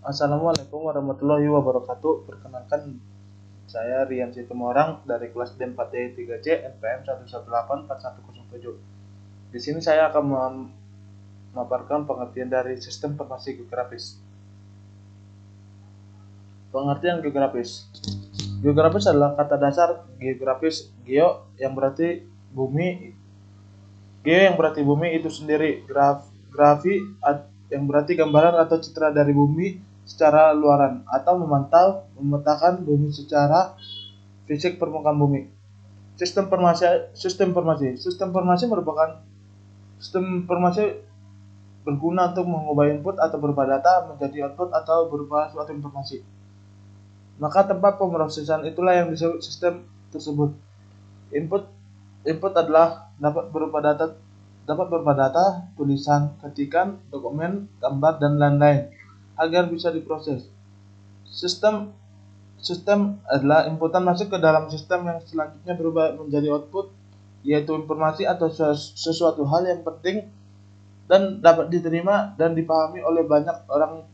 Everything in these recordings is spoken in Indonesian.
Assalamualaikum warahmatullahi wabarakatuh. Perkenalkan, saya Rian Situmorang dari kelas D4D3C NPM 1184107. Di sini saya akan memaparkan pengertian dari sistem informasi geografis. Pengertian geografis. Geografis adalah kata dasar geografis, geo yang berarti bumi, itu sendiri, grafi yang berarti gambaran atau citra dari bumi secara luaran, atau memetakan bumi secara fisik permukaan bumi. Sistem informasi merupakan sistem informasi berguna untuk mengubah input atau berupa data menjadi output atau berupa suatu informasi. Maka tempat pemrosesan itulah yang disebut sistem tersebut. Input adalah dapat berupa data, tulisan, ketikan, dokumen, gambar, dan lain-lain agar bisa diproses. Sistem adalah inputan masuk ke dalam sistem yang selanjutnya berubah menjadi output, yaitu informasi atau sesuatu hal yang penting dan dapat diterima dan dipahami oleh banyak orang.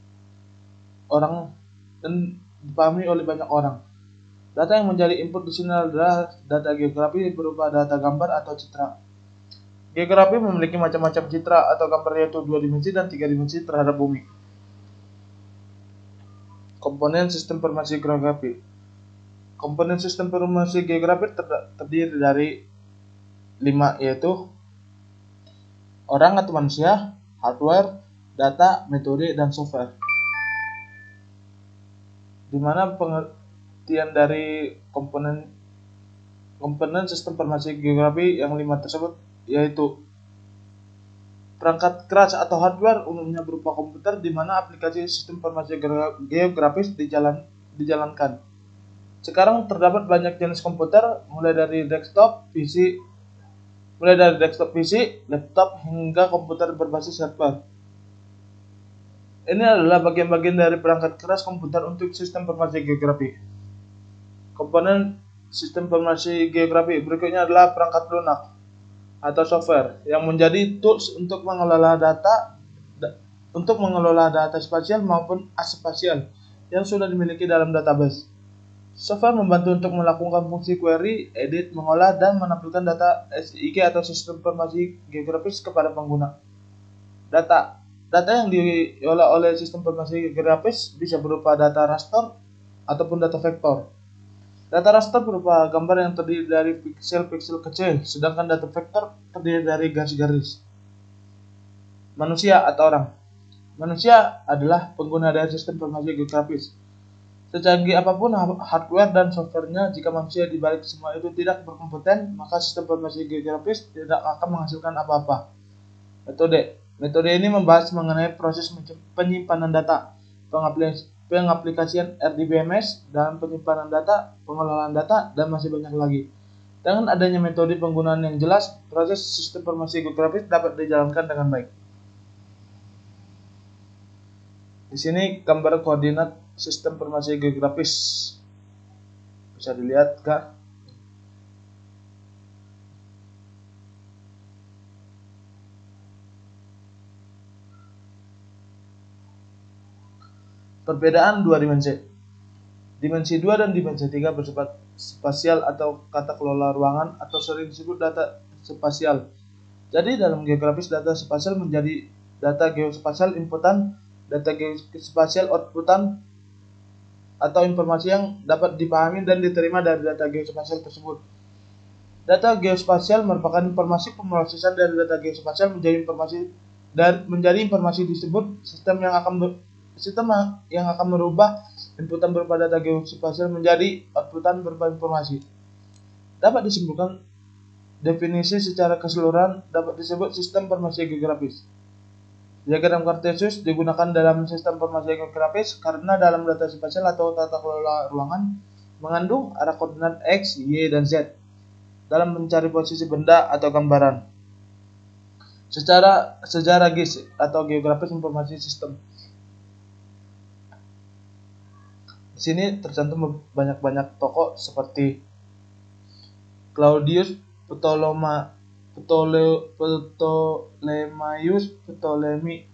Data yang menjadi input di sini adalah data geografi berupa data gambar atau citra. Geografi memiliki macam-macam citra atau gambar, yaitu 2 dimensi dan 3 dimensi terhadap bumi. Komponen sistem informasi geografi. Komponen sistem informasi geografi terdiri dari 5, yaitu orang atau manusia, hardware, data, metode, dan software. Di mana pengertian dari komponen sistem informasi geografi yang 5 tersebut yaitu perangkat keras atau hardware umumnya berupa komputer, di mana aplikasi sistem informasi geografis dijalankan. Sekarang terdapat banyak jenis komputer, mulai dari desktop PC, laptop, hingga komputer berbasis hardware. Ini adalah bagian-bagian dari perangkat keras komputer untuk sistem informasi geografi. Komponen sistem informasi geografi berikutnya adalah perangkat lunak atau software yang menjadi tools untuk mengelola data spasial maupun aspasial yang sudah dimiliki dalam database. Software membantu untuk melakukan fungsi query, edit, mengolah, dan menampilkan data SIG atau sistem informasi geografis kepada pengguna. Data yang diolah oleh sistem informasi geografis bisa berupa data raster ataupun data vektor. Data raster berupa gambar yang terdiri dari piksel-piksel kecil, sedangkan data vektor terdiri dari garis-garis. Manusia atau orang. Manusia adalah pengguna dari sistem informasi geografis. Secanggih apapun hardware dan softwarenya, jika manusia di balik semua itu tidak berkompeten, maka sistem informasi geografis tidak akan menghasilkan apa-apa. Metode ini membahas mengenai proses penyimpanan data, pengaplikasian RDBMS, dan penyimpanan data, pengelolaan data, dan masih banyak lagi. Dengan adanya metode penggunaan yang jelas, proses sistem informasi geografis dapat dijalankan dengan baik. Di sini gambar koordinat sistem informasi geografis. Bisa dilihat, Kak? Perbedaan dua dimensi. Dimensi 2 dan dimensi 3 bersifat spasial atau kata kelola ruangan atau sering disebut data spasial. Jadi dalam geografis, data spasial menjadi data geospasial inputan, data geospasial outputan, atau informasi yang dapat dipahami dan diterima dari data geospasial tersebut. Data geospasial merupakan informasi pemrosesan dari data geospasial menjadi informasi disebut sistem yang akan merubah inputan berupa data geospasial menjadi outputan berupa informasi. Dapat disimpulkan, definisi secara keseluruhan dapat disebut sistem informasi geografis. Diagram Cartesius digunakan dalam sistem informasi geografis karena dalam data spasial atau tata kelola ruangan mengandung arah koordinat X, Y, dan Z dalam mencari posisi benda atau gambaran. Sejarah GIS atau geografis informasi sistem. Di sini tercantum banyak tokoh seperti Claudius Ptolemaios, Ptolemy,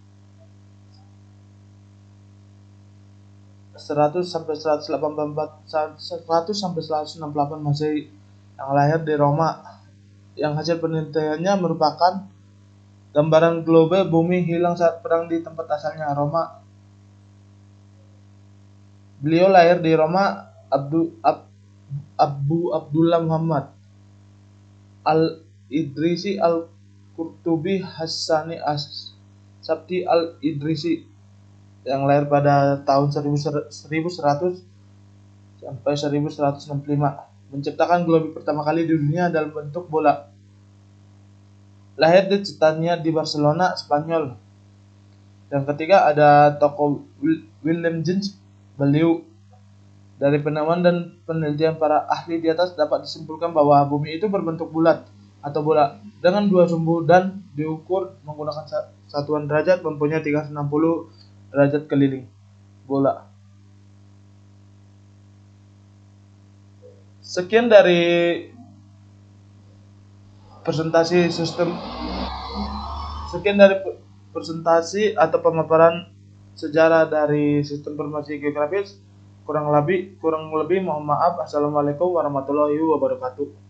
100 sampai 168 Masehi, yang lahir di Roma, yang hasil penelitiannya merupakan gambaran globe bumi hilang saat perang di tempat asalnya, Roma. Beliau lahir di Roma. Abu Abdullah Muhammad Al-Idrisi Al-Qurtubi Hassani Sabti Al-Idrisi, yang lahir pada tahun 1100 sampai 1165, menciptakan globe pertama kali di dunia dalam bentuk bola. Lahir di Catania di Barcelona, Spanyol. Yang ketiga ada tokoh William James. Beliau, dari penemuan dan penelitian para ahli di atas dapat disimpulkan bahwa bumi itu berbentuk bulat atau bola dengan dua sumbu dan diukur menggunakan satuan derajat, mempunyai 360 derajat keliling bola. Sekian dari presentasi atau pemaparan sejarah dari sistem informasi geografis. Kurang lebih mohon maaf. Assalamualaikum warahmatullahi wabarakatuh.